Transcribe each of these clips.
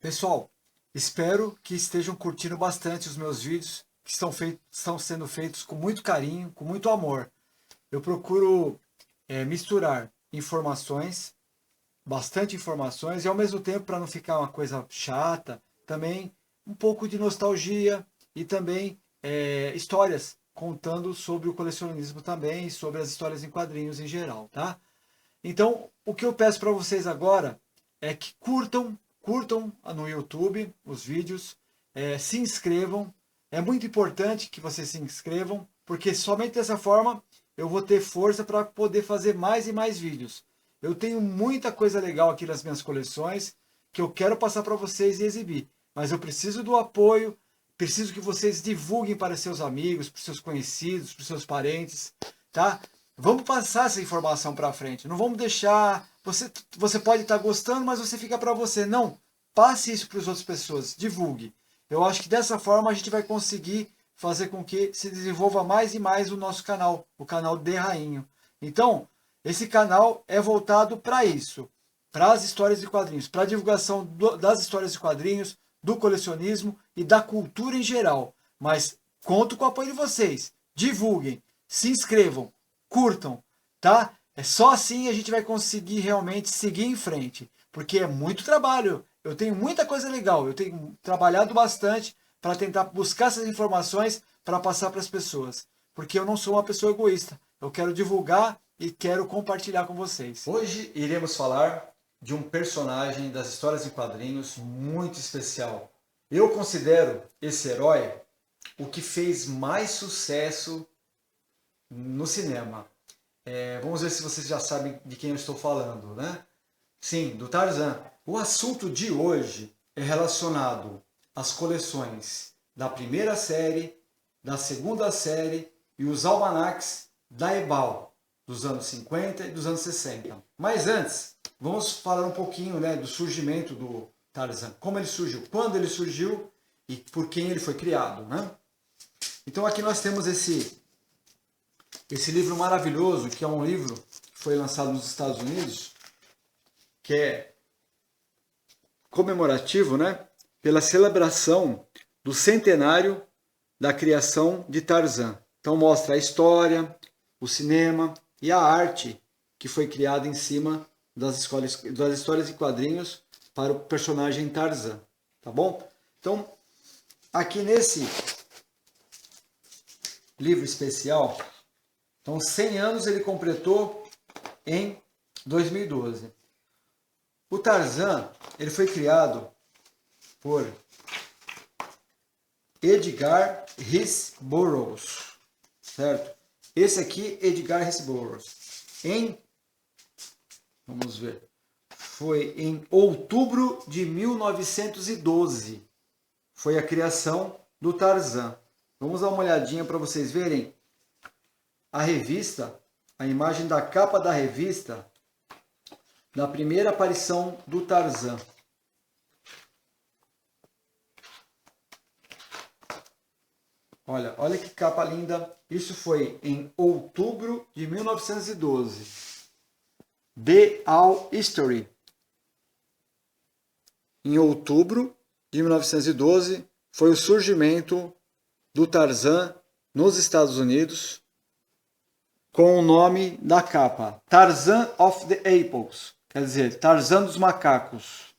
Pessoal, espero que estejam curtindo bastante os meus vídeos, que estão sendo feitos com muito carinho, com muito amor. Eu procuro misturar informações, bastante informações, e ao mesmo tempo, para não ficar uma coisa chata, também um pouco de nostalgia e também histórias contando sobre o colecionismo também, sobre as histórias em quadrinhos em geral, tá? Então, o que eu peço para vocês agora é que curtam no YouTube os vídeos, se inscrevam. É muito importante que vocês se inscrevam, porque somente dessa forma eu vou ter força para poder fazer mais e mais vídeos. Eu tenho muita coisa legal aqui nas minhas coleções que eu quero passar para vocês e exibir, mas eu preciso do apoio, preciso que vocês divulguem para seus amigos, para seus conhecidos, para seus parentes, tá? Vamos passar essa informação para frente. Não vamos deixar. Você pode estar gostando, mas você fica para você. Não. Passe isso para as outras pessoas. Divulgue. Eu acho que dessa forma a gente vai conseguir fazer com que se desenvolva mais e mais o nosso canal, o canal de Rainho. Então, esse canal é voltado para isso, para as histórias de quadrinhos, para a divulgação das histórias de quadrinhos, do colecionismo e da cultura em geral. Mas conto com o apoio de vocês. Divulguem, se inscrevam, curtam, tá? É só assim a gente vai conseguir realmente seguir em frente, porque é muito trabalho. Eu tenho muita coisa legal, eu tenho trabalhado bastante para tentar buscar essas informações para passar para as pessoas, porque eu não sou uma pessoa egoísta. Eu quero divulgar e quero compartilhar com vocês. Hoje iremos falar de um personagem das histórias em quadrinhos muito especial. Eu considero esse herói o que fez mais sucesso no cinema. Vamos ver se vocês já sabem de quem eu estou falando, né? Sim, do Tarzan. O assunto de hoje é relacionado às coleções da primeira série, da segunda série e os almanacs da Ebal, dos anos 50 e dos anos 60. Mas antes, vamos falar um pouquinho, né, do surgimento do Tarzan. Como ele surgiu, quando ele surgiu e por quem ele foi criado, né? Então aqui nós temos esse livro maravilhoso, que é um livro que foi lançado nos Estados Unidos, que é comemorativo, né, pela celebração do centenário da criação de Tarzan. Então mostra a história, o cinema e a arte que foi criada em cima das histórias e quadrinhos para o personagem Tarzan, tá bom? Então, aqui nesse livro especial, então 100 anos ele completou em 2012. O Tarzan, ele foi criado por Edgar Rice Burroughs, certo? Esse aqui, Edgar Rice Burroughs, vamos ver, foi em outubro de 1912, foi a criação do Tarzan. Vamos dar uma olhadinha para vocês verem a revista, a imagem da capa da revista, na primeira aparição do Tarzan. Olha que capa linda. Isso foi em outubro de 1912. The All History. Em outubro de 1912 foi o surgimento do Tarzan nos Estados Unidos, com o nome da capa, Tarzan of the Apes, quer dizer, Tarzan dos macacos.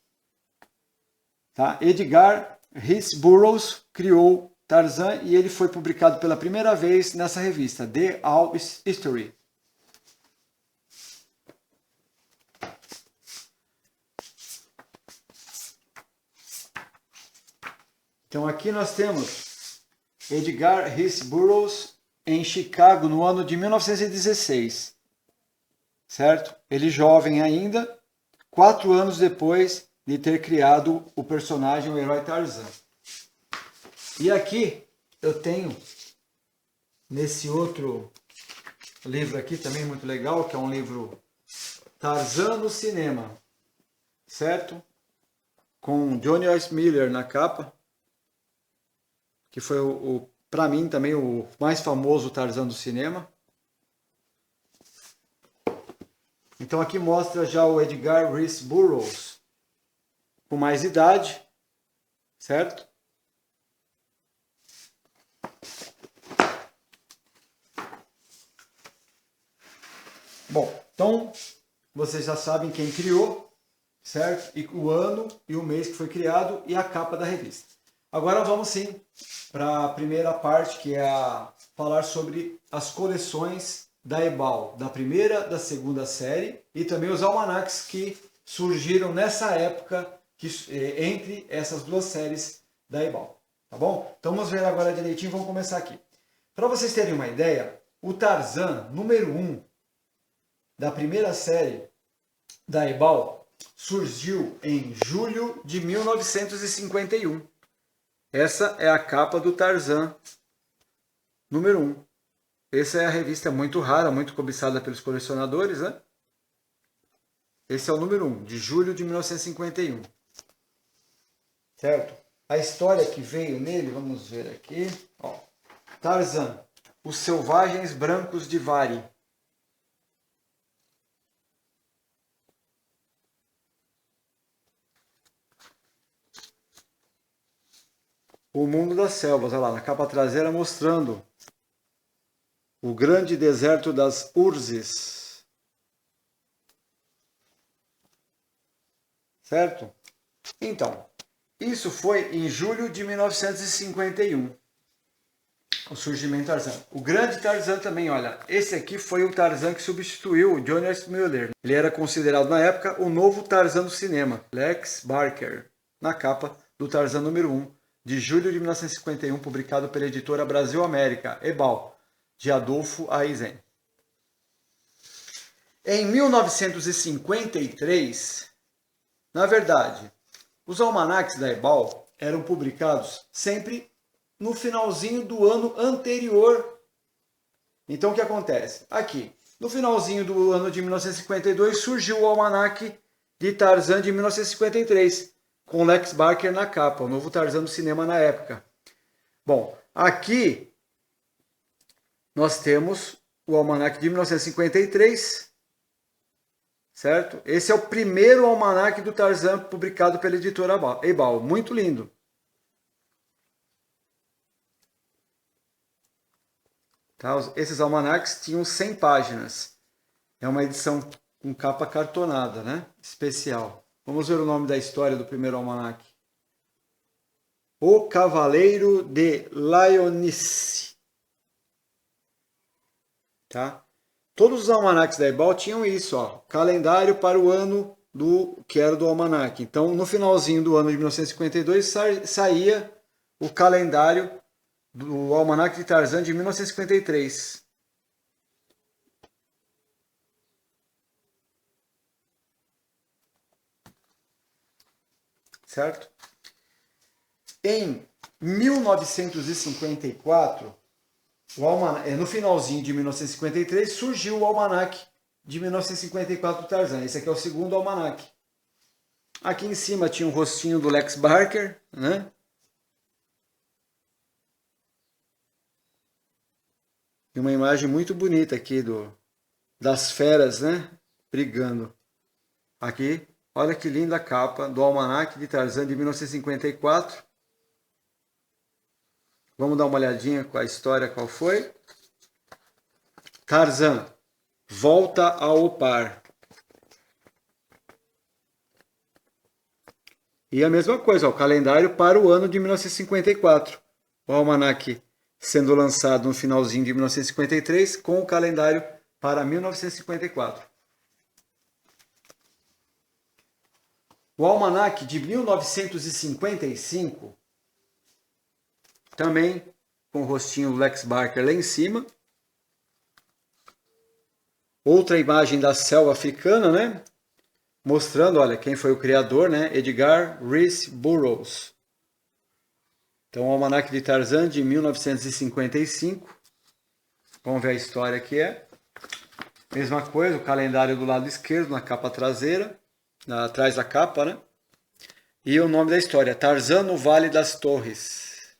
Tá? Edgar Rice Burroughs criou Tarzan e ele foi publicado pela primeira vez nessa revista, The All History. Então aqui nós temos Edgar Rice Burroughs em Chicago no ano de 1916, certo? Ele jovem ainda, 4 anos depois de ter criado o personagem, o herói Tarzan. E aqui eu tenho, nesse outro livro aqui também muito legal, que é um livro Tarzan no cinema, certo? Com Johnny Weissmuller na capa, que foi para mim também o mais famoso Tarzan do cinema. Então aqui mostra já o Edgar Rice Burroughs com mais idade, certo? Bom, então vocês já sabem quem criou, certo? E o ano e o mês que foi criado e a capa da revista. Agora vamos sim para a primeira parte, que é falar sobre as coleções da Ebal, da primeira, da segunda série e também os almanacs que surgiram nessa época entre essas duas séries da Ebal, tá bom? Então vamos ver agora direitinho, vamos começar aqui. Para vocês terem uma ideia, o Tarzan número 1 da primeira série da Ebal surgiu em julho de 1951. Essa é a capa do Tarzan número 1. Essa é a revista muito rara, muito cobiçada pelos colecionadores, né? Esse é o número 1, de julho de 1951. Certo? A história que veio nele, vamos ver aqui. Ó, Tarzan, os selvagens brancos de Vari. O mundo das selvas, olha lá, na capa traseira mostrando o grande deserto das Urzes. Certo? Então, isso foi em julho de 1951. O surgimento do Tarzan. O grande Tarzan também, olha, esse aqui foi o Tarzan que substituiu o John Weissmuller. Ele era considerado na época o novo Tarzan do cinema, Lex Barker, na capa do Tarzan número 1, de julho de 1951, publicado pela editora Brasil América, Ebal, de Adolfo Aizen. Em 1953, na verdade, os almanacs da Ebal eram publicados sempre no finalzinho do ano anterior. Então o que acontece? Aqui, no finalzinho do ano de 1952, surgiu o almanac de Tarzan de 1953, com Lex Barker na capa, o novo Tarzan do cinema na época. Bom, aqui nós temos o almanac de 1953, certo? Esse é o primeiro almanac do Tarzan publicado pela editora Ebal, muito lindo. Tá? Esses almanacs tinham 100 páginas. É uma edição com capa cartonada, né? Especial. Vamos ver o nome da história do primeiro almanac. O Cavaleiro de Lyonice. Tá? Todos os almanacs da Ebal tinham isso, ó, calendário para o ano que era do almanac. Então, no finalzinho do ano de 1952, saía o calendário do almanac de Tarzan de 1953. Certo? Em 1954, no finalzinho de 1953, surgiu o almanac de 1954 do Tarzan. Esse aqui é o segundo almanac. Aqui em cima tinha um rostinho do Lex Barker, né? E uma imagem muito bonita aqui das feras, né? Brigando. Aqui, olha que linda capa do almanac de Tarzan de 1954. Vamos dar uma olhadinha com a história, qual foi? Tarzan, volta ao par. E a mesma coisa, ó, o calendário para o ano de 1954. O almanac sendo lançado no finalzinho de 1953, com o calendário para 1954. O almanac de 1955, também com o rostinho do Lex Barker lá em cima. Outra imagem da selva africana, né? Mostrando, olha, quem foi o criador, né? Edgar Rice Burroughs. Então, o almanac de Tarzan de 1955. Vamos ver a história que é. Mesma coisa, o calendário do lado esquerdo, na capa traseira, atrás da capa, né? E o nome da história, Tarzan no Vale das Torres.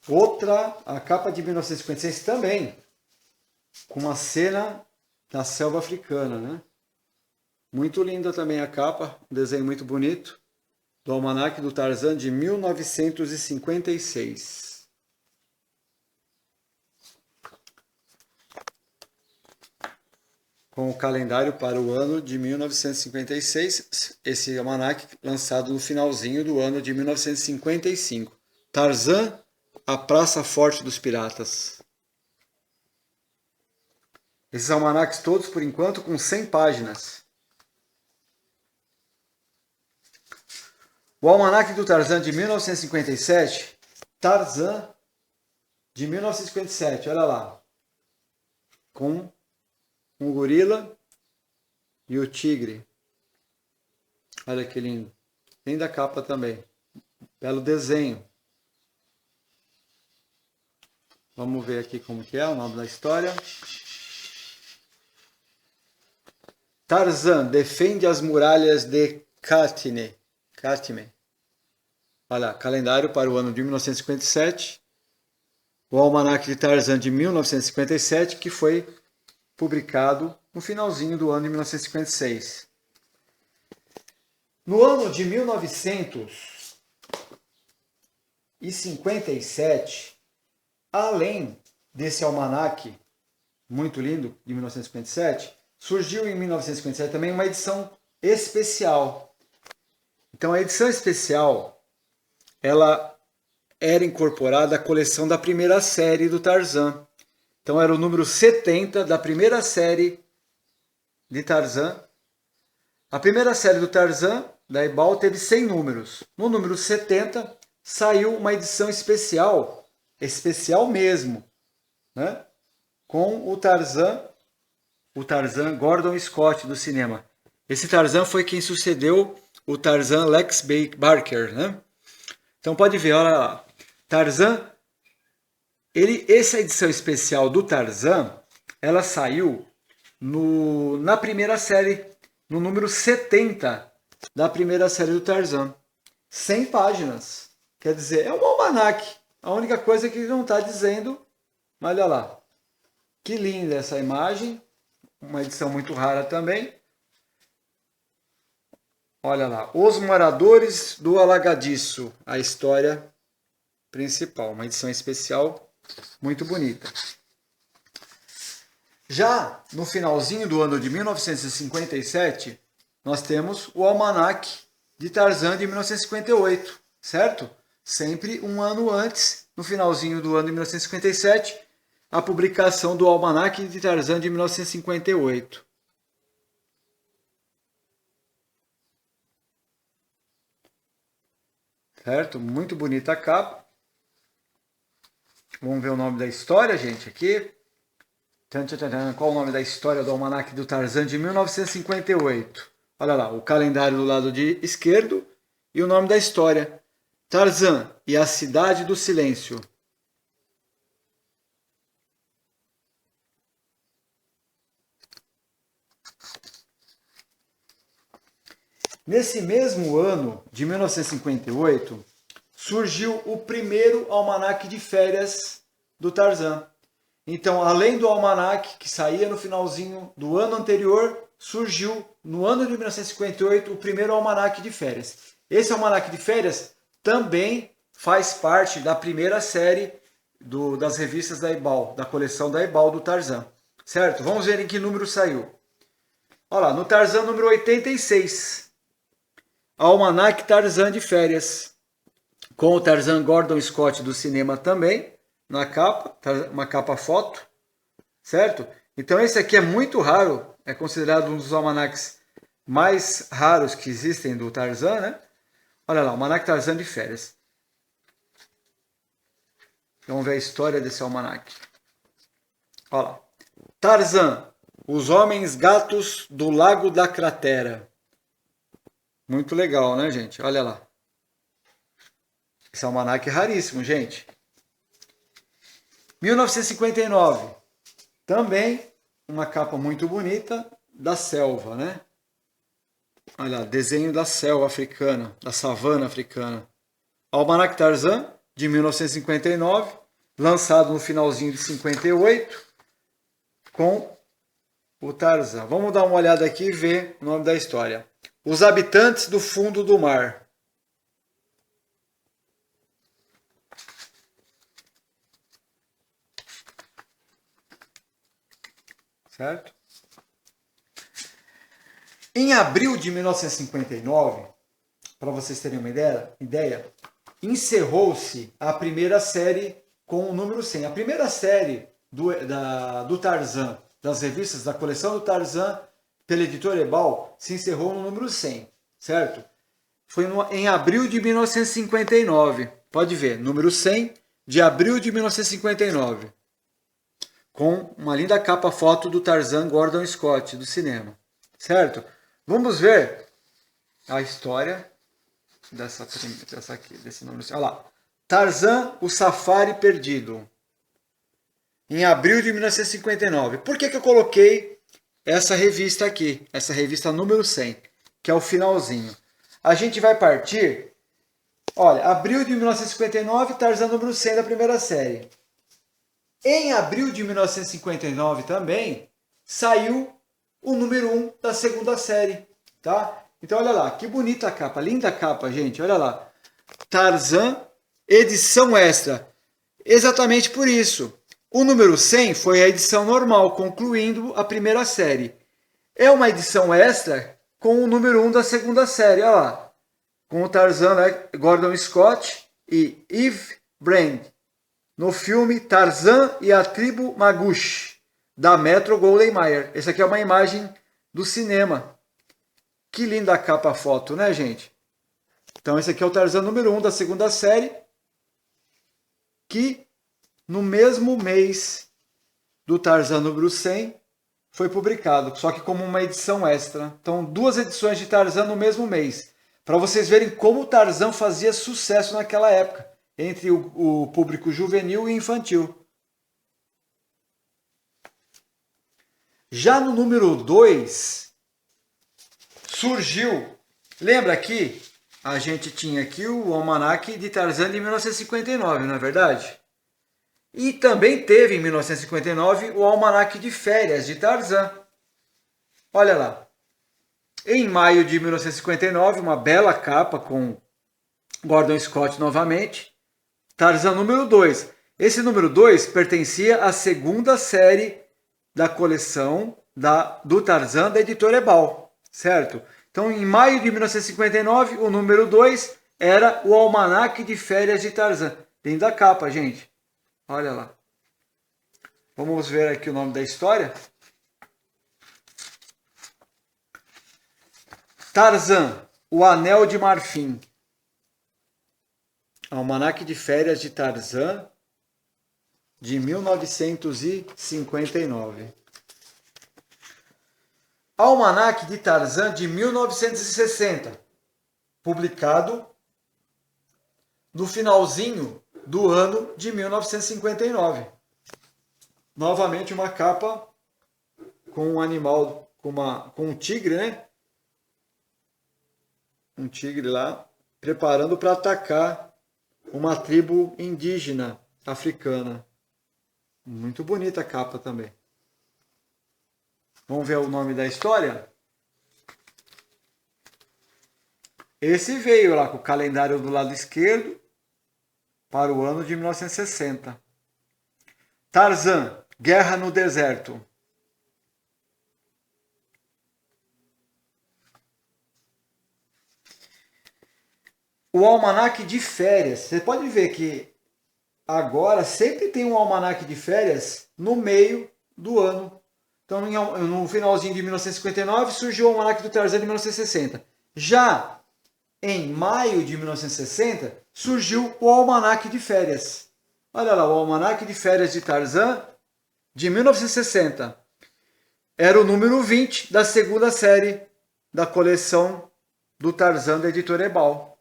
Outra, a capa de 1956 também, com uma cena da selva africana, né? Muito linda também a capa, um desenho muito bonito, do Almanaque do Tarzan de 1956. Com o calendário para o ano de 1956, esse almanaque lançado no finalzinho do ano de 1955. Tarzan, a Praça Forte dos Piratas. Esses almanaques todos, por enquanto, com 100 páginas. O Almanaque do Tarzan de 1957, Tarzan de 1957, olha lá, com um gorila e o tigre. Olha que lindo. Linda capa também. Belo desenho. Vamos ver aqui como que é o nome da história. Tarzan defende as muralhas de Katmai. Olha, calendário para o ano de 1957. O Almanaque de Tarzan de 1957, que foi publicado no finalzinho do ano de 1956. No ano de 1957, além desse almanaque muito lindo de 1957, surgiu em 1957 também uma edição especial. Então a edição especial, ela era incorporada à coleção da primeira série do Tarzan. Então era o número 70 da primeira série de Tarzan. A primeira série do Tarzan, da Ebal, teve 100 números. No número 70 saiu uma edição especial mesmo, né? Com o Tarzan Gordon Scott do cinema. Esse Tarzan foi quem sucedeu o Tarzan Lex Barker, né? Então pode ver, olha lá. Tarzan, essa edição especial do Tarzan, ela saiu na primeira série, no número 70 da primeira série do Tarzan. 100 páginas. Quer dizer, é um almanaque. A única coisa que não está dizendo, olha lá. Que linda essa imagem. Uma edição muito rara também. Olha lá. Os Moradores do Alagadiço. A história principal. Uma edição especial muito bonita. Já no finalzinho do ano de 1957, nós temos o Almanaque de Tarzan de 1958, certo? Sempre um ano antes, no finalzinho do ano de 1957, a publicação do Almanaque de Tarzan de 1958. Certo? Muito bonita a capa. Vamos ver o nome da história, gente, aqui. Qual o nome da história do Almanaque do Tarzan de 1958? Olha lá, o calendário do lado esquerdo e o nome da história. Tarzan e a Cidade do Silêncio. Nesse mesmo ano de 1958, surgiu o primeiro almanaque de férias do Tarzan. Então, além do almanaque que saía no finalzinho do ano anterior, surgiu no ano de 1958 o primeiro almanaque de férias. Esse almanaque de férias também faz parte da primeira série das revistas da Ebal, da coleção da Ebal do Tarzan. Certo? Vamos ver em que número saiu. Olha lá, no Tarzan número 86. Almanaque Tarzan de férias. Com o Tarzan Gordon Scott do cinema também, na capa, uma capa foto, certo? Então esse aqui é muito raro, é considerado um dos almanaques mais raros que existem do Tarzan, né? Olha lá, Almanaque Tarzan de férias. Vamos ver a história desse almanaque. Olha lá. Tarzan, os homens gatos do Lago da Cratera. Muito legal, né, gente? Olha lá. Esse almanaque é raríssimo, gente. 1959. Também uma capa muito bonita da selva, né? Olha, desenho da selva africana, da savana africana. Almanaque Tarzan, de 1959, lançado no finalzinho de 58, com o Tarzan. Vamos dar uma olhada aqui e ver o nome da história. Os habitantes do fundo do mar. Certo? Em abril de 1959, para vocês terem uma ideia, encerrou-se a primeira série com o número 100. A primeira série do Tarzan, das revistas da coleção do Tarzan, pela editora Ebal, se encerrou no número 100, certo? Foi em abril de 1959. Pode ver, número 100 de abril de 1959. Com uma linda capa foto do Tarzan Gordon Scott, do cinema. Certo? Vamos ver a história desse número. Olha lá. Tarzan, o Safari Perdido. Em abril de 1959. Por que eu coloquei essa revista aqui? Essa revista número 100, que é o finalzinho. A gente vai partir... Olha, abril de 1959, Tarzan número 100 da primeira série. Em abril de 1959 também, saiu o número 1 da segunda série, tá? Então olha lá, que bonita a capa, linda capa, gente, olha lá. Tarzan, edição extra. Exatamente por isso. O número 100 foi a edição normal, concluindo a primeira série. É uma edição extra com o número 1 da segunda série, olha lá. Com o Tarzan, né, Gordon Scott e Eve Brand. No filme Tarzan e a Tribo Magush, da Metro-Goldwyn-Mayer. Essa aqui é uma imagem do cinema. Que linda capa foto, né, gente? Então, esse aqui é o Tarzan número 1 da segunda série, que no mesmo mês do Tarzan número 100 foi publicado, só que como uma edição extra. Então, 2 edições de Tarzan no mesmo mês, para vocês verem como o Tarzan fazia sucesso naquela época, entre o público juvenil e infantil. Já no número 2, surgiu... Lembra que a gente tinha aqui o Almanaque de Tarzan de 1959, não é verdade? E também teve em 1959 o Almanaque de Férias de Tarzan. Olha lá. Em maio de 1959, uma bela capa com Gordon Scott novamente. Tarzan número 2. Esse número 2 pertencia à segunda série da coleção do Tarzan da editora Ebal, certo? Então, em maio de 1959, o número 2 era o Almanaque de Férias de Tarzan. Linda capa, gente. Olha lá. Vamos ver aqui o nome da história. Tarzan, o Anel de Marfim. Almanaque de Férias de Tarzan, de 1959. Almanaque de Tarzan de 1960, publicado no finalzinho do ano de 1959. Novamente uma capa com um animal, com um tigre, né? Um tigre lá, preparando para atacar uma tribo indígena africana. Muito bonita a capa também. Vamos ver o nome da história? Esse veio lá com o calendário do lado esquerdo para o ano de 1960. Tarzan, Guerra no Deserto. O almanaque de férias. Você pode ver que agora sempre tem um almanaque de férias no meio do ano. Então, no finalzinho de 1959, surgiu o almanaque do Tarzan de 1960. Já em maio de 1960, surgiu o almanaque de férias. Olha lá, o almanaque de férias de Tarzan de 1960. Era o número 20 da segunda série da coleção do Tarzan da editora Ebal.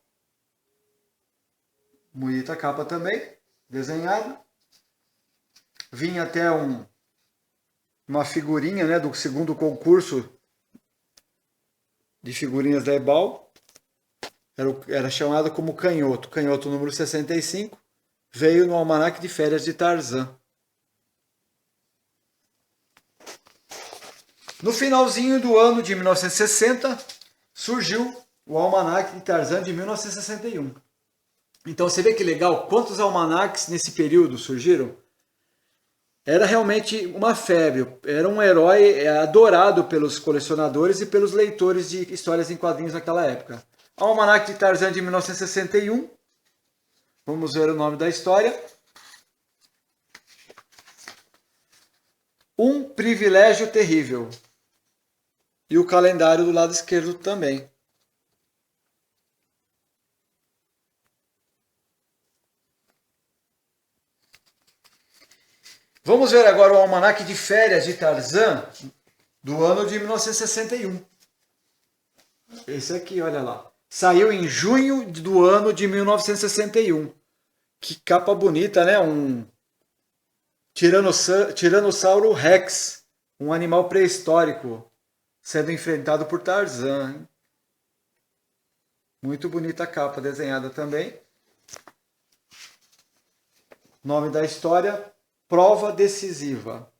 Bonita capa também, desenhada. Vinha até uma figurinha, né, do segundo concurso de figurinhas da Ebal. Era chamado como canhoto. Canhoto número 65. Veio no almanaque de férias de Tarzan. No finalzinho do ano de 1960, surgiu o Almanaque de Tarzan de 1961. Então você vê que legal, quantos almanaques nesse período surgiram? Era realmente uma febre, era um herói adorado pelos colecionadores e pelos leitores de histórias em quadrinhos naquela época. Almanaque de Tarzan de 1961, vamos ver o nome da história. Um privilégio terrível. E o calendário do lado esquerdo também. Vamos ver agora o almanaque de férias de Tarzan do ano de 1961. Esse aqui, olha lá. Saiu em junho do ano de 1961. Que capa bonita, né? Um Tiranossauro Rex, um animal pré-histórico, sendo enfrentado por Tarzan. Hein? Muito bonita a capa desenhada também. Nome da história: Prova Decisiva.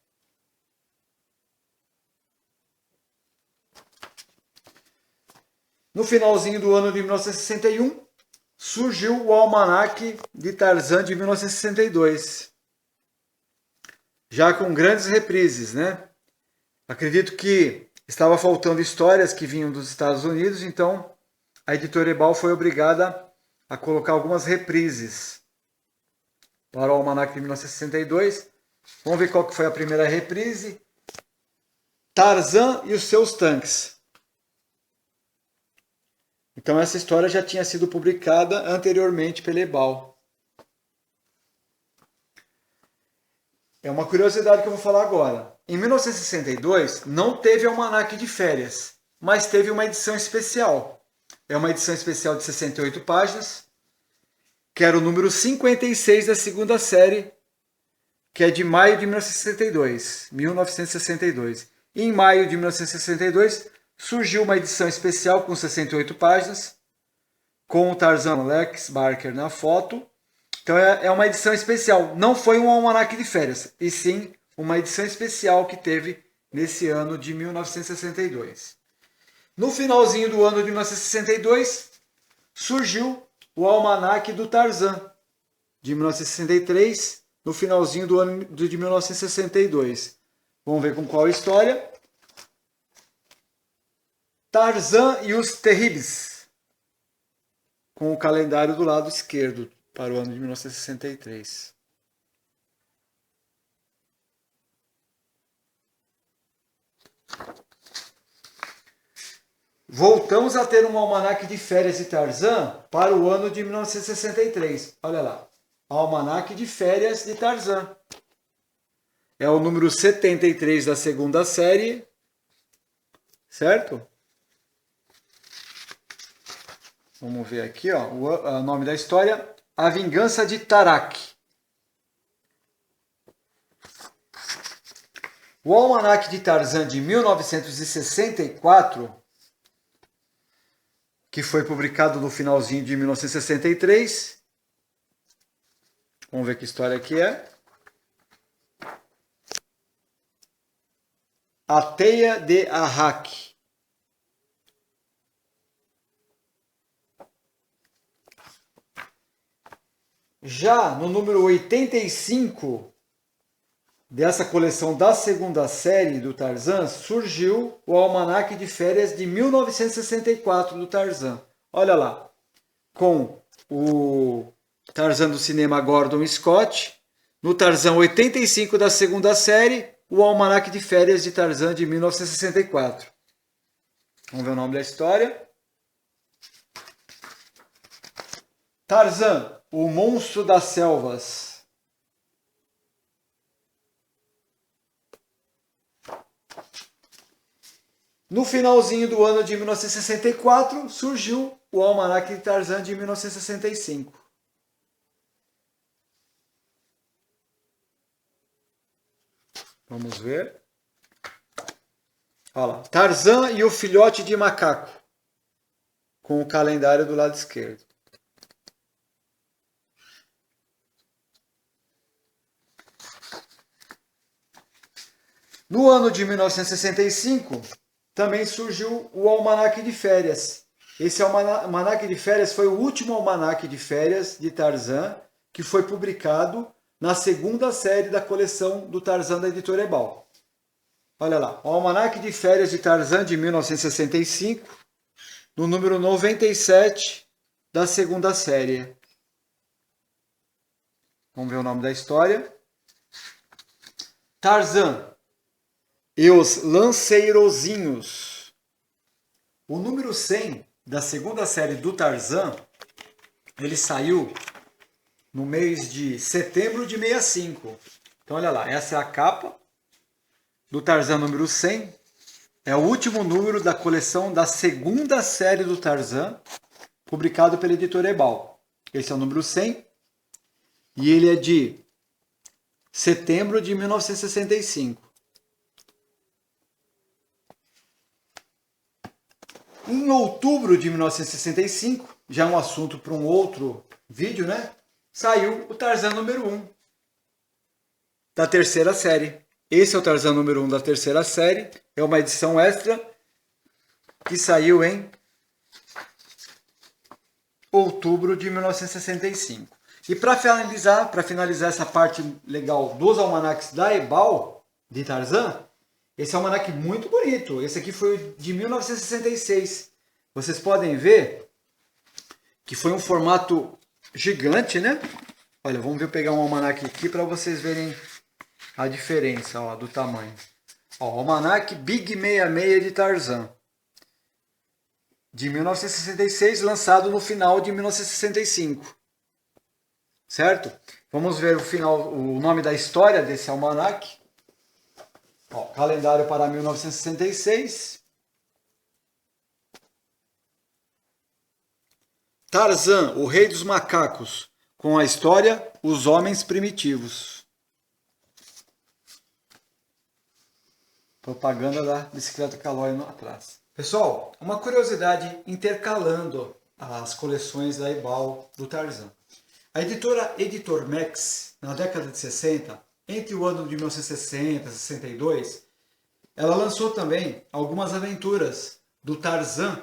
No finalzinho do ano de 1961, surgiu o Almanaque de Tarzan de 1962. Já com grandes reprises, né? Acredito que estava faltando histórias que vinham dos Estados Unidos, então a editora Ebal foi obrigada a colocar algumas reprises para o Almanaque de 1962. Vamos ver qual que foi a primeira reprise. Tarzan e os seus tanques. Então essa história já tinha sido publicada anteriormente pela Ebal. É uma curiosidade que eu vou falar agora. Em 1962 não teve Almanaque de Férias, mas teve uma edição especial. É uma edição especial de 68 páginas, que era o número 56 da segunda série, que é de maio de 1962. E em maio de 1962 surgiu uma edição especial com 68 páginas, com o Tarzan Lex Barker na foto. Então é uma edição especial. Não foi um almanaque de férias, e sim uma edição especial que teve nesse ano de 1962. No finalzinho do ano de 1962, surgiu o Almanaque do Tarzan, de 1963, no finalzinho do ano de 1962. Vamos ver com qual história. Tarzan e os Terríveis, com o calendário do lado esquerdo, para o ano de 1963. Voltamos a ter um almanaque de férias de Tarzan para o ano de 1963. Olha lá. Almanaque de férias de Tarzan. É o número 73 da segunda série. Certo? Vamos ver aqui, ó, o nome da história. A Vingança de Tarak. O Almanaque de Tarzan de 1964, que foi publicado no finalzinho de 1963. Vamos ver que história que é. A Teia de Arrak. Já no número 85 dessa coleção da segunda série do Tarzan, surgiu o Almanaque de Férias de 1964 do Tarzan. Olha lá, com o Tarzan do cinema Gordon Scott, no Tarzan 85 da segunda série, o Almanaque de Férias de Tarzan de 1964. Vamos ver o nome da história. Tarzan, o Monstro das Selvas. No finalzinho do ano de 1964, surgiu o Almanaque de Tarzan de 1965. Vamos ver. Olha lá. Tarzan e o Filhote de Macaco, com o calendário do lado esquerdo. No ano de 1965, também surgiu o Almanaque de Férias. Esse Almanaque de Férias foi o último Almanaque de Férias de Tarzan que foi publicado na segunda série da coleção do Tarzan da editora Ebal. Olha lá, o Almanaque de Férias de Tarzan de 1965, no número 97 da segunda série. Vamos ver o nome da história. Tarzan e os Lanceirozinhos. O número 100 da segunda série do Tarzan, ele saiu no mês de setembro de 65. Então olha lá, essa é a capa do Tarzan número 100. É o último número da coleção da segunda série do Tarzan, publicado pela editora Ebal. Esse é o número 100 e ele é de setembro de 1965. Em outubro de 1965, já um assunto para um outro vídeo, né? Saiu o Tarzan número 1 da terceira série. Esse é o Tarzan número 1 da terceira série. É uma edição extra que saiu em outubro de 1965. E para finalizar essa parte legal dos almanaques da Ebal, de Tarzan, esse almanaque muito bonito. Esse aqui foi de 1966. Vocês podem ver que foi um formato gigante, né? Olha, vamos ver, pegar um almanaque aqui para vocês verem a diferença, ó, do tamanho. Ó, o almanaque Big 66 de Tarzan, de 1966, lançado no final de 1965. Certo? Vamos ver o nome da história desse almanaque. Ó, calendário para 1966. Tarzan, o rei dos macacos, com a história Os Homens Primitivos. Propaganda da bicicleta Caloi atrás. Pessoal, uma curiosidade intercalando as coleções da Ebal do Tarzan. A editora Editor Max, na década de 60, entre o ano de 1960 e 62, ela lançou também algumas aventuras do Tarzan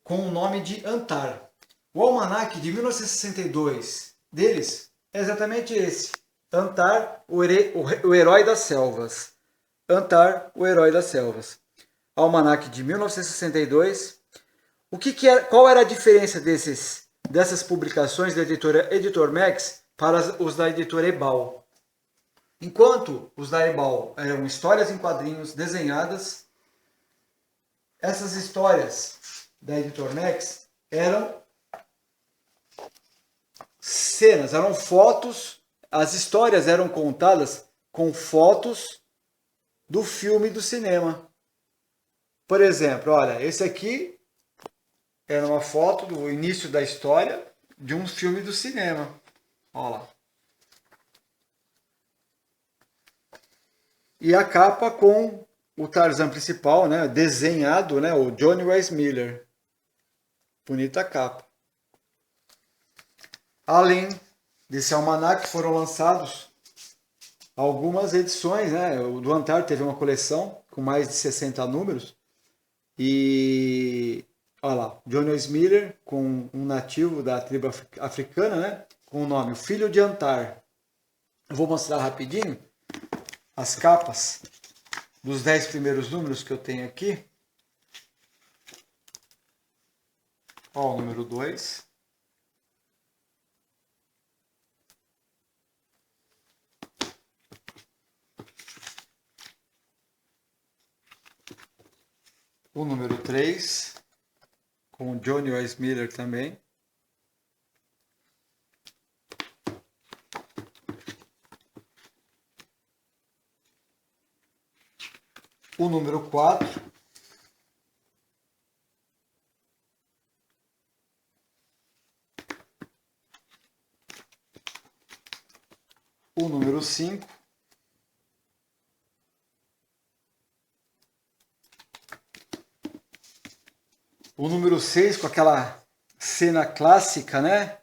com o nome de Antar. O almanaque de 1962 deles é exatamente esse. Antar, o herói das selvas. Antar, o herói das selvas. Almanaque de 1962. Qual era a diferença dessas publicações da editora Editor Max para os da editora Ebal? Enquanto os da Ebal eram histórias em quadrinhos desenhadas, essas histórias da Editor Max eram cenas, eram fotos, as histórias eram contadas com fotos do filme do cinema. Por exemplo, olha, esse aqui era uma foto do início da história de um filme do cinema. Olha lá. E a capa com o Tarzan principal, né, desenhado, né, o Johnny Weissmuller. Bonita capa. Além desse almanaque, foram lançados algumas edições, né? O do Antar teve uma coleção com mais de 60 números. E olha lá, Johnny Weissmuller com um nativo da tribo africana, né? Com o nome O Filho de Antar. Eu vou mostrar rapidinho as capas dos 10 primeiros números que eu tenho aqui. Ó, o número 2. O número 3, com o Johnny Weissmuller também. O número 4. O número 5. O número 6, com aquela cena clássica, né?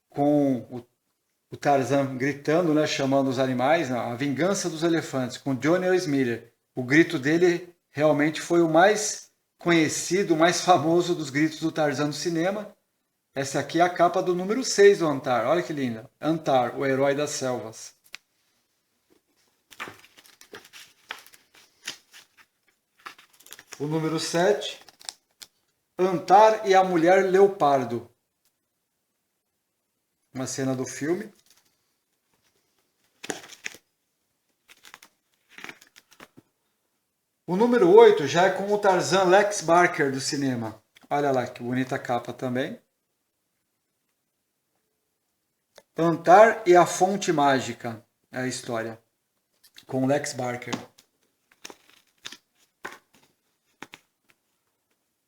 Com o Tarzan gritando, né, chamando os animais, A Vingança dos Elefantes, com Johnny Weissmuller. O grito dele realmente foi o mais conhecido, o mais famoso dos gritos do Tarzan no cinema. Essa aqui é a capa do número 6 do Antar. Olha que linda. Antar, o herói das selvas. O número 7, Antar e a Mulher Leopardo. Uma cena do filme. O número 8 já é com o Tarzan Lex Barker do cinema. Olha lá que bonita capa também. Antar e a Fonte Mágica é a história, com Lex Barker.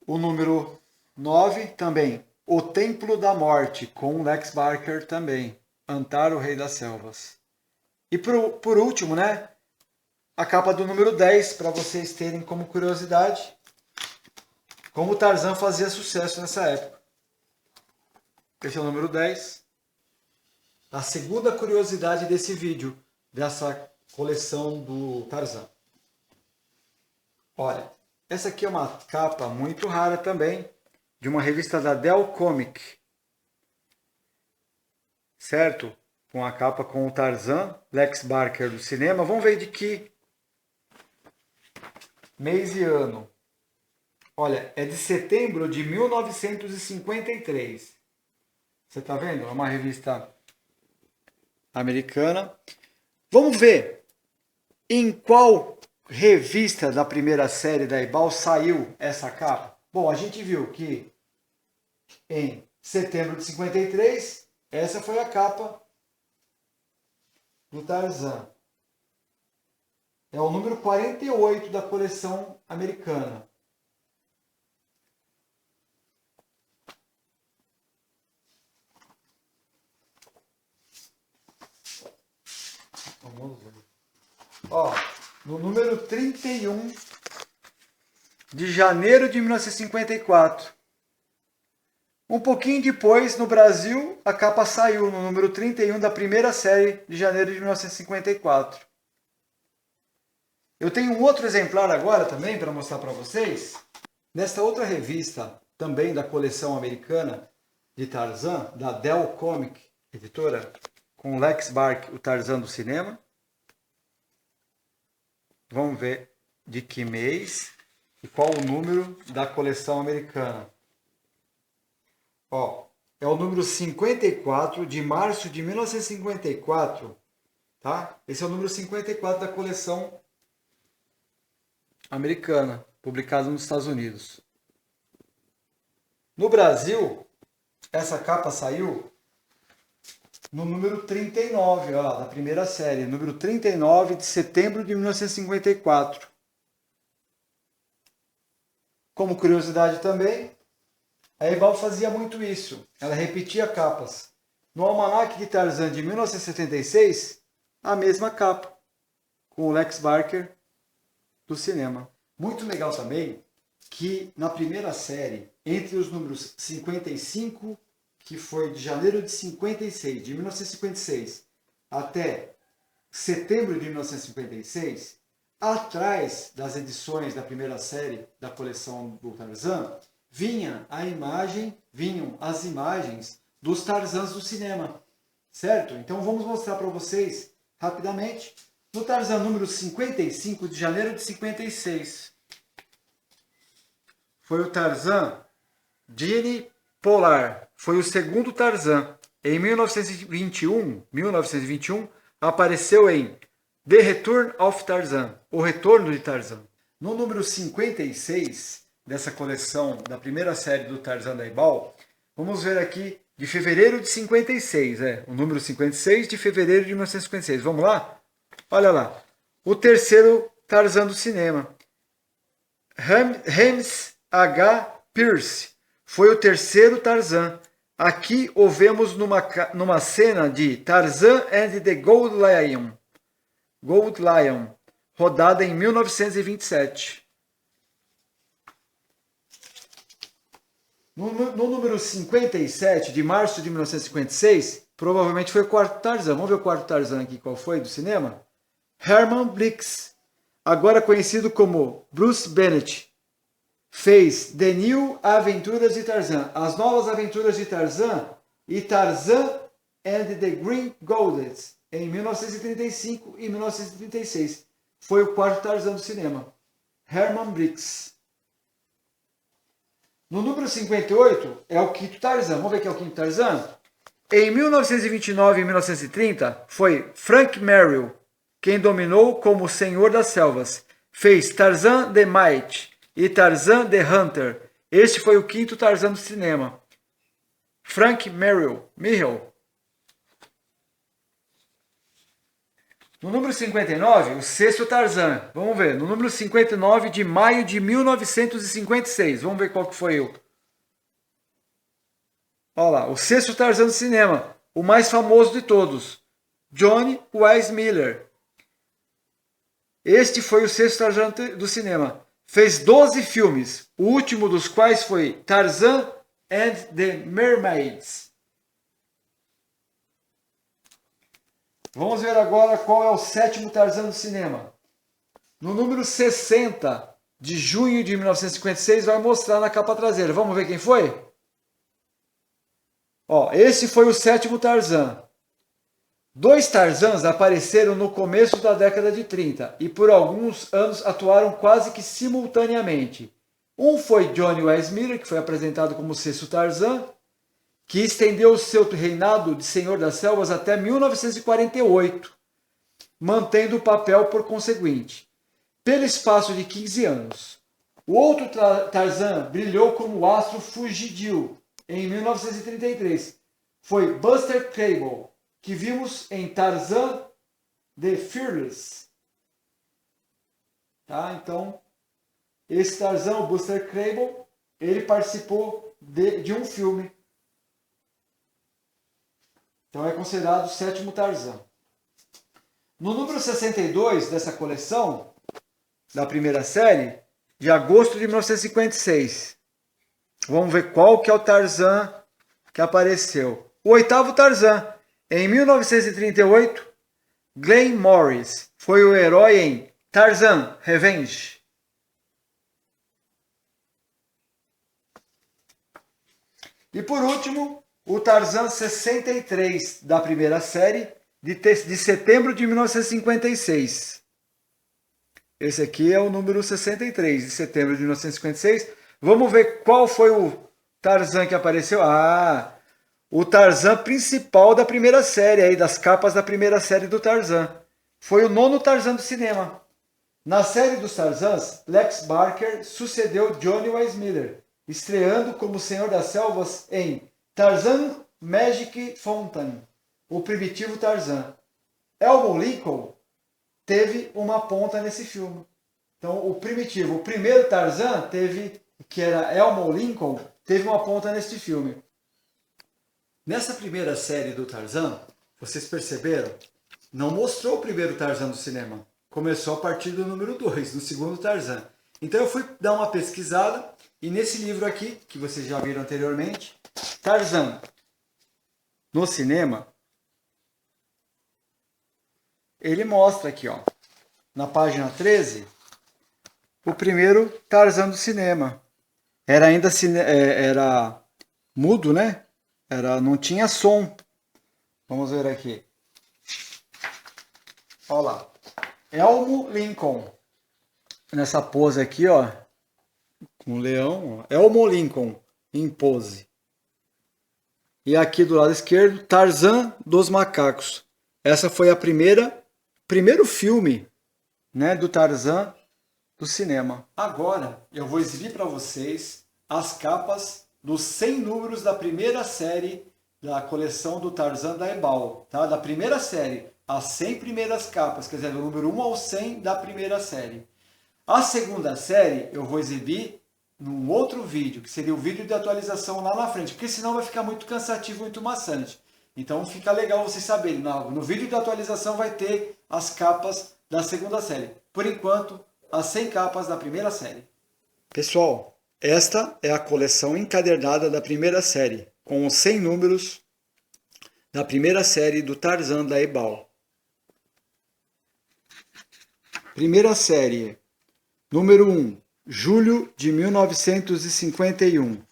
O número 9 também, O Templo da Morte, com Lex Barker também. Antar, o Rei das Selvas. E por último, né, a capa do número 10, para vocês terem como curiosidade, como o Tarzan fazia sucesso nessa época. Esse é o número 10. A segunda curiosidade desse vídeo, dessa coleção do Tarzan. Olha, essa aqui é uma capa muito rara também, de uma revista da Dell Comic. Certo? Com a capa com o Tarzan, Lex Barker do cinema. Vamos ver de que mês e ano. Olha, é de setembro de 1953. Você está vendo? É uma revista americana. Vamos ver em qual revista da primeira série da Ebal saiu essa capa. Bom, a gente viu que em setembro de 53, essa foi a capa do Tarzan. É o número 48 da coleção americana. Vamos ver. Ó, no número 31 de janeiro de 1954. Um pouquinho depois, no Brasil, a capa saiu no número 31 da primeira série de janeiro de 1954. Eu tenho um outro exemplar agora também para mostrar para vocês. Nesta outra revista, também da coleção americana de Tarzan, da Dell Comic, editora, com Lex Barker, o Tarzan do cinema. Vamos ver de que mês e qual o número da coleção americana. Ó, é o número 54 de março de 1954, tá? Esse é o número 54 da coleção americana, publicado nos Estados Unidos. No Brasil, essa capa saiu no número 39, ó, da primeira série, número 39 de setembro de 1954. Como curiosidade também, a Ebal fazia muito isso. Ela repetia capas. No Almanac de Tarzan de 1976, a mesma capa, com o Lex Barker do cinema. Muito legal também que na primeira série, entre os números 55, que foi de janeiro de 56, de 1956, até setembro de 1956, atrás das edições da primeira série da coleção do Tarzan, vinham as imagens dos Tarzans do cinema, certo? Então vamos mostrar para vocês rapidamente no Tarzan número 55 de janeiro de 56. Foi o Tarzan Gene Polar, foi o segundo Tarzan. Em 1921 apareceu em The Return of Tarzan, o retorno de Tarzan. No número 56 dessa coleção da primeira série do Tarzan da Ebal, vamos ver aqui de fevereiro de 56, o número 56 de fevereiro de 1956. Vamos lá? Olha lá, o terceiro Tarzan do cinema. James H. Pierce foi o terceiro Tarzan. Aqui o vemos numa cena de Tarzan and the Gold Lion, rodada em 1927. No número 57, de março de 1956, Provavelmente foi o quarto Tarzan. Vamos ver o quarto Tarzan aqui, qual foi do cinema? Herman Briggs, agora conhecido como Bruce Bennett, fez The New Aventuras de Tarzan, As Novas Aventuras de Tarzan e Tarzan and the Green Goblets, em 1935 e 1936. Foi o quarto Tarzan do cinema. Herman Briggs. No número 58 é o quinto Tarzan. Vamos ver quem é o quinto Tarzan? Em 1929 e 1930 foi Frank Merrill quem dominou como Senhor das Selvas. Fez Tarzan the Mighty e Tarzan the Hunter. Este foi o quinto Tarzan do cinema. Frank Merrill. No número 59, o sexto Tarzan. Vamos ver. No número 59 de maio de 1956. Vamos ver qual que foi o. Olha lá, o sexto Tarzan do cinema. O mais famoso de todos. Johnny Weissmuller. Este foi o sexto Tarzan do cinema. Fez 12 filmes, o último dos quais foi Tarzan and the Mermaids. Vamos ver agora qual é o sétimo Tarzan do cinema. No número 60 de junho de 1956 vai mostrar na capa traseira. Vamos ver quem foi? Ó, esse foi o sétimo Tarzan. 2 Tarzans apareceram no começo da década de 30 e por alguns anos atuaram quase que simultaneamente. Um foi Johnny Weissmuller, que foi apresentado como o sexto Tarzan, que estendeu seu reinado de Senhor das Selvas até 1948, mantendo o papel por conseguinte, pelo espaço de 15 anos. O outro Tarzan brilhou como astro fugidio em 1933. Foi Buster Crabbe, que vimos em Tarzan the Fearless. Tá? Então, esse Tarzan, o Buster Crabbe, ele participou de um filme. Então é considerado o sétimo Tarzan. No número 62 dessa coleção, da primeira série, de agosto de 1956. Vamos ver qual que é o Tarzan que apareceu. O oitavo Tarzan. Em 1938, Glenn Morris foi o herói em Tarzan Revenge. E por último, o Tarzan 63 da primeira série, de setembro de 1956. Esse aqui é o número 63, de setembro de 1956. Vamos ver qual foi o Tarzan que apareceu. O Tarzan principal da primeira série, aí, das capas da primeira série do Tarzan. Foi o nono Tarzan do cinema. Na série dos Tarzans, Lex Barker sucedeu Johnny Weissmuller, estreando como Senhor das Selvas em Tarzan Magic Fountain, o primitivo Tarzan. Elmo Lincoln teve uma ponta nesse filme. Então, o primitivo, o primeiro Tarzan que era Elmo Lincoln, teve uma ponta neste filme. Nessa primeira série do Tarzan, vocês perceberam? Não mostrou o primeiro Tarzan do cinema. Começou a partir do número 2, do segundo Tarzan. Então eu fui dar uma pesquisada e nesse livro aqui, que vocês já viram anteriormente, Tarzan no cinema, ele mostra aqui, ó, na página 13, o primeiro Tarzan do cinema. Era ainda era mudo, né? Não tinha som. Vamos ver aqui. Olha lá. Elmo Lincoln. Nessa pose aqui, ó. Com o leão. Ó. Elmo Lincoln em pose. E aqui do lado esquerdo, Tarzan dos Macacos. Essa foi a primeiro filme, né, do Tarzan do cinema. Agora eu vou exibir para vocês as capas dos 100 números da primeira série da coleção do Tarzan da Ebal, tá? Da primeira série, as 100 primeiras capas, quer dizer, do número 1 ao 100 da primeira série. A segunda série eu vou exibir num outro vídeo, que seria o vídeo de atualização lá na frente, porque senão vai ficar muito cansativo, muito maçante. Então fica legal vocês saberem, no vídeo de atualização vai ter as capas da segunda série. Por enquanto, as 100 capas da primeira série. Pessoal, esta é a coleção encadernada da primeira série, com os 100 números da primeira série do Tarzan da Ebal. Primeira série, número 1, julho de 1951.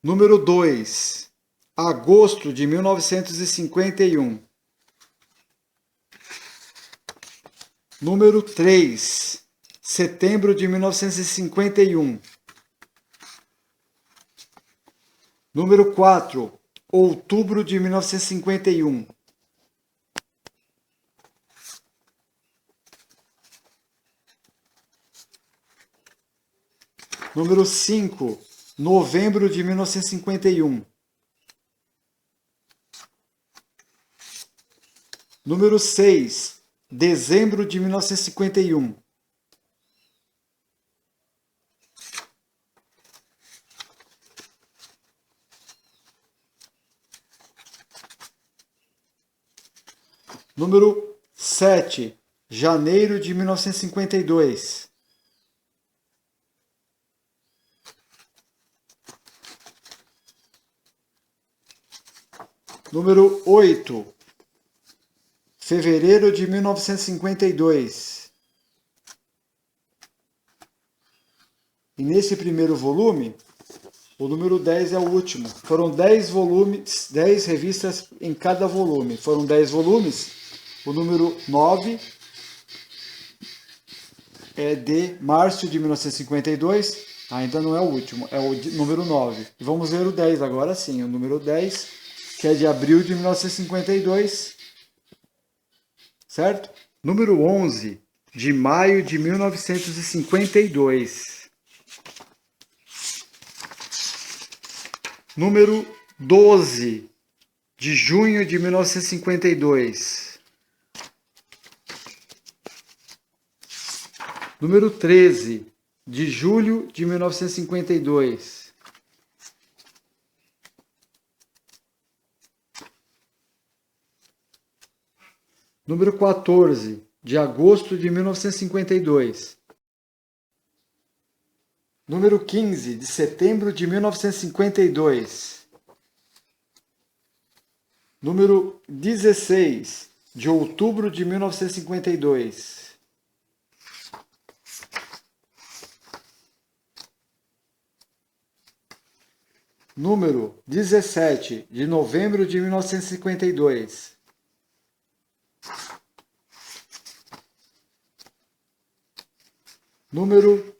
Número 2, agosto de 1951. Número 3, setembro de 1951. Número 4, outubro de 1951. Número 5, novembro de 1951. Número 6, dezembro de 1951. Número 7, janeiro de 1952. Número 8, fevereiro de 1952. E nesse primeiro volume, o número 10 é o último. Foram 10 volumes, 10 revistas em cada volume. Foram 10 volumes. O número 9 é de março de 1952. Ainda não é o último, é o número 9. E vamos ver o 10 agora sim. O número 10, que é de abril de 1952. Certo? Número 11, de maio de 1952. Número 12, de junho de 1952. Número 13, de julho de 1952. Número 14, de agosto de 1952. Número 15, de setembro de 1952. Número 16, de outubro de 1952. Número 17, de novembro de 1952. Número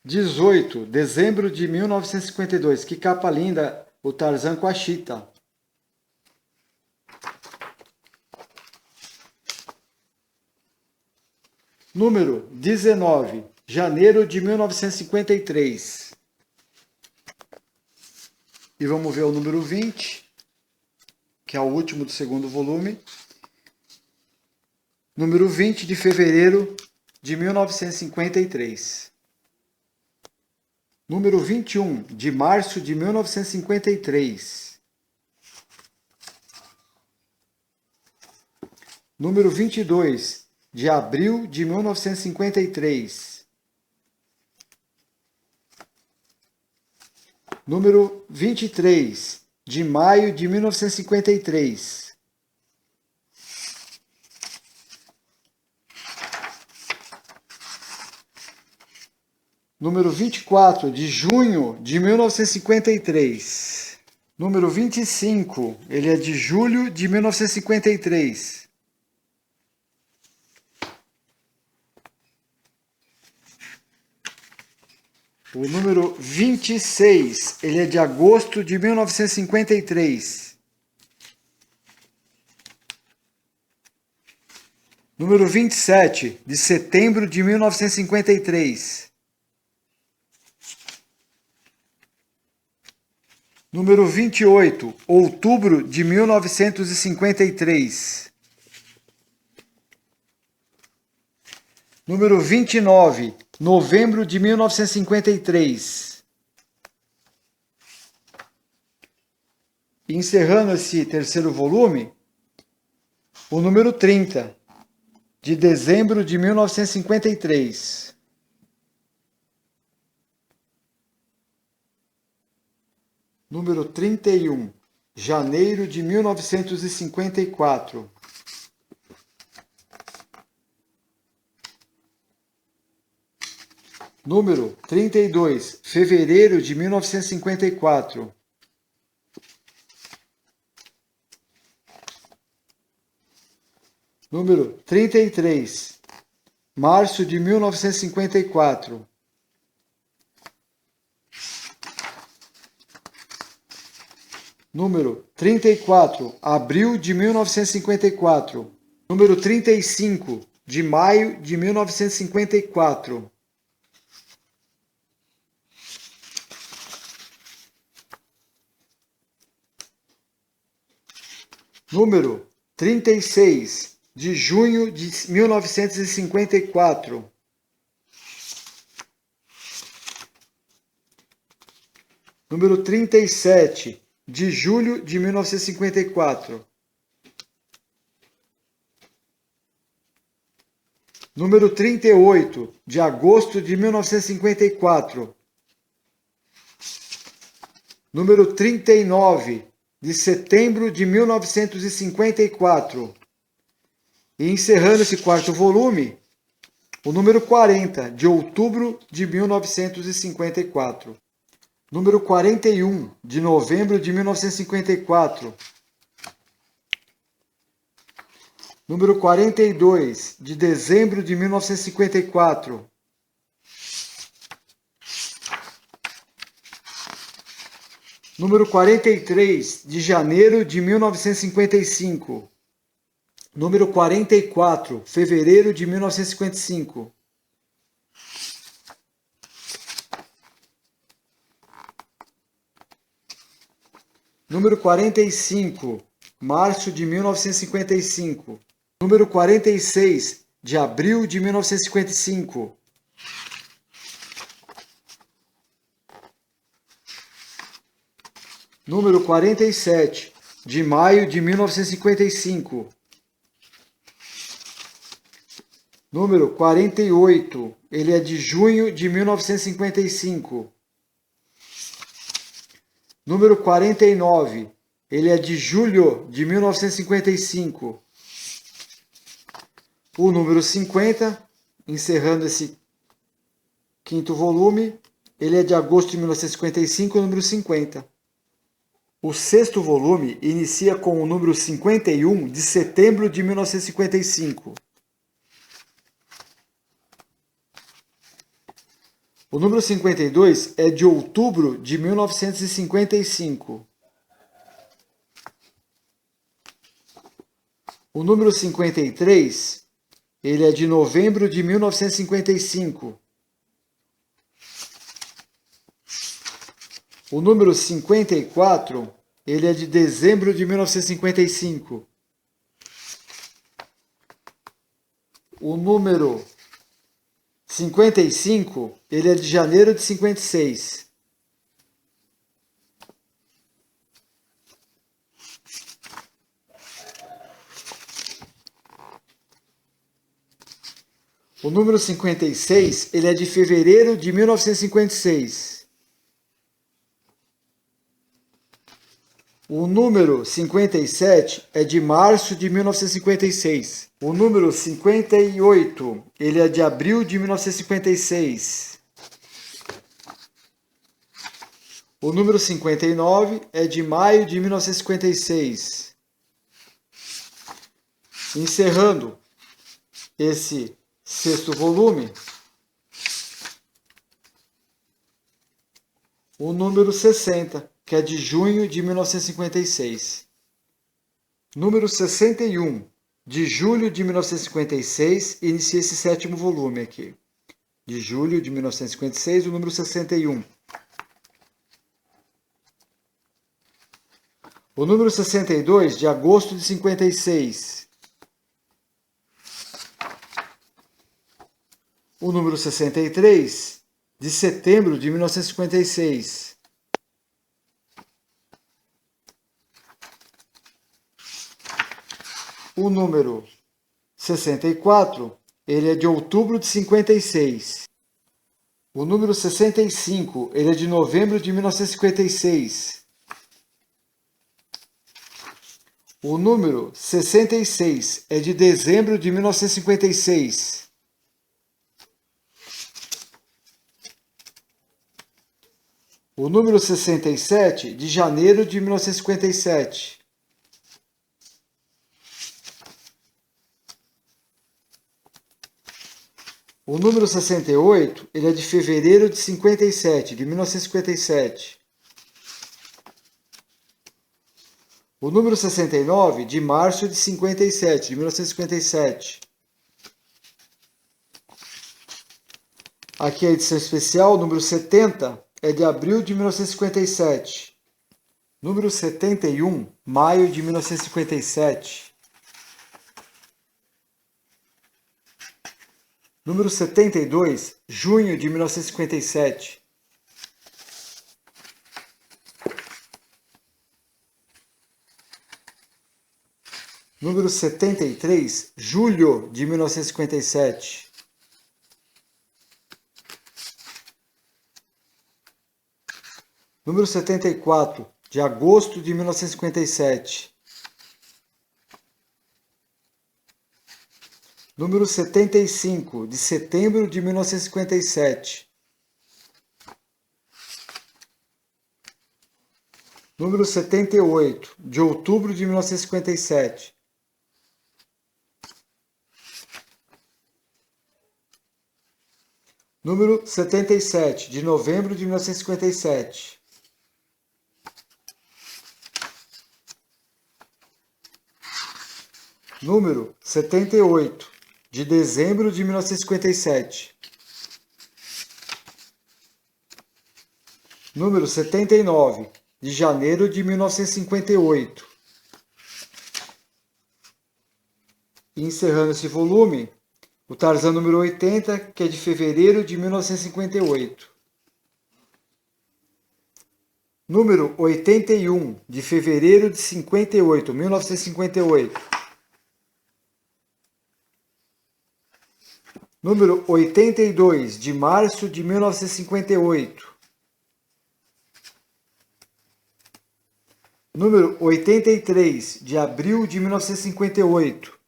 18, dezembro de 1952. Que capa linda, o Tarzan com a Cheetah. Número 19, janeiro de 1953. E vamos ver o número 20, que é o último do segundo volume. Número 20 de fevereiro de 1953. Número 21 de março de 1953. Número 22 de abril de 1953. Número 23 de maio de 1953. Número 24 de junho de 1953. Número 25, ele é de julho de 1953. O número 26, ele é de agosto de 1953. Número 27, de setembro de 1953. Número 28, outubro de 1953. Número 29, novembro de 1953. E encerrando esse terceiro volume, o número 30, de dezembro de 1953. Número 31, janeiro de 1954. Número 32, fevereiro de 1954. Número 33, março de 1954. Número 34, abril de 1954. Número 35, de maio de 1954. Número 36, de junho de 1954. Número 37, de julho de 1954. Número 38, de agosto de 1954. Número 39, de setembro de 1954. E encerrando esse quarto volume, o número 40, de outubro de 1954. Número 41, de novembro de 1954. Número 42, de dezembro de 1954. Número 43, de janeiro de 1955. Número 44, fevereiro de 1955. Número 45, março de 1955. Número 46, de abril de 1955. Número 47, de maio de 1955. Número 48, ele é de junho de 1955. Número 49, ele é de julho de 1955. O número 50, encerrando esse quinto volume, ele é de agosto de 1955, o número 50. O sexto volume inicia com o número 51 de setembro de 1955. O número 52 é de outubro de 1955. O número 53, ele é de novembro de 1955. O número 54, ele é de dezembro de 1955. O número 55, ele é de janeiro de 56. O número 56, ele é de fevereiro de 1956. O número 57 é de março de 1956. O número 58, ele é de abril de 1956. O número 59 é de maio de 1956. Encerrando esse sexto volume, o número 60, que é de junho de 1956. Número 61, de julho de 1956, inicia esse sétimo volume aqui. De julho de 1956, o número 61. O número 62, de agosto de 56. O número 63, de setembro de 1956. O número 64, ele é de outubro de 56. O número 65, ele é de novembro de 1956. O número 66 é de dezembro de 1956. O número 67, de janeiro de 1957. O número 68, ele é de fevereiro de 57, de 1957. O número 69, de março de 57, de 1957. Aqui a edição especial, número 70, é de abril de 1957. Número 71, maio de 1957. Número 72, junho de 1957. Número 73, julho de 1957. Número 74, de agosto de 1957. Número 75, de setembro de 1957. Número 78, de outubro de 1957. Número 77, de novembro de 1957. Número 78, de dezembro de 1957. Número 79, de janeiro de 1958. E encerrando esse volume, o Tarzan número 80, que é de fevereiro de 1958. Número 81, de fevereiro de 58, 1958. Número 82, de março de 1958. Número 83, de abril de 1958.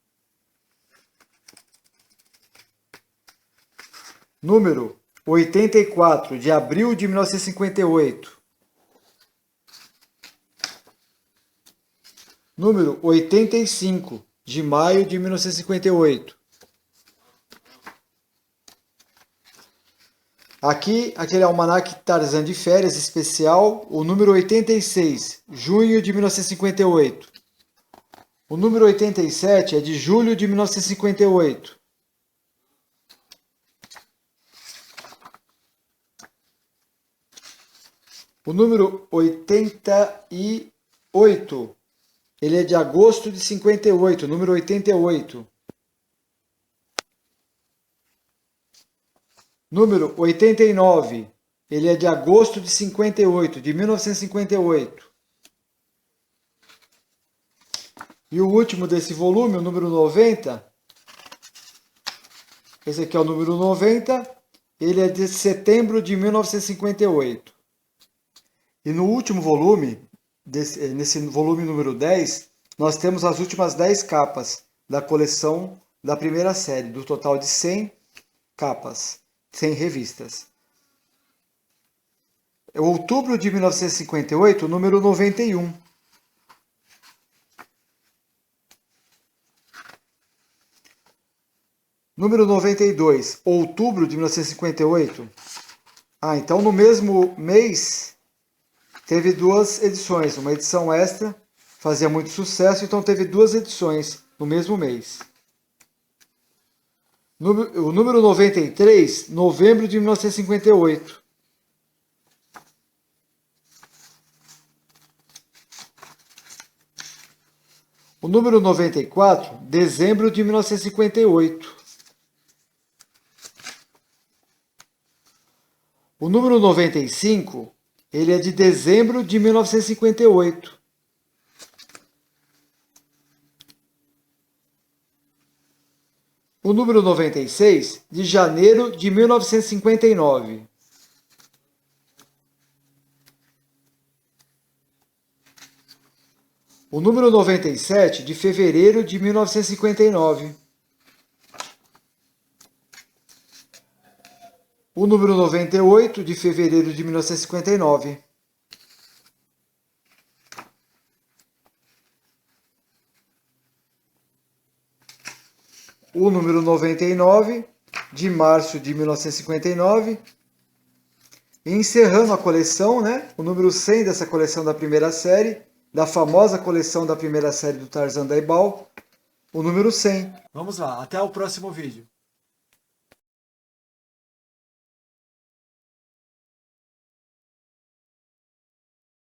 Número 84, de abril de 1958. Número 85, de maio de 1958. Aqui, aquele almanaque Tarzan de férias especial, o número 86, junho de 1958. O número 87 é de julho de 1958. O número 88, ele é de agosto de 58, número 88. Número 89, ele é de agosto de 58, de 1958. E o último desse volume, o número 90, esse aqui é o número 90, ele é de setembro de 1958. E no último volume, nesse volume número 10, nós temos as últimas 10 capas da coleção da primeira série, do total de 100 capas, 100 revistas. Outubro de 1958, número 91. Número 92, outubro de 1958. Então no mesmo mês teve duas edições, uma edição extra, fazia muito sucesso, então teve duas edições no mesmo mês. O número 93, novembro de 1958. O número 94, dezembro de 1958. O número 95, ele é de dezembro de 1958. O número 96, de janeiro de 1959. O número 97, de fevereiro de 1959. O número 98, de fevereiro de 1959. O número 99, de março de 1959. E encerrando a coleção, né? O número 100 dessa coleção da primeira série, da famosa coleção da primeira série do Tarzan da Ebal, o número 100. Vamos lá, até o próximo vídeo.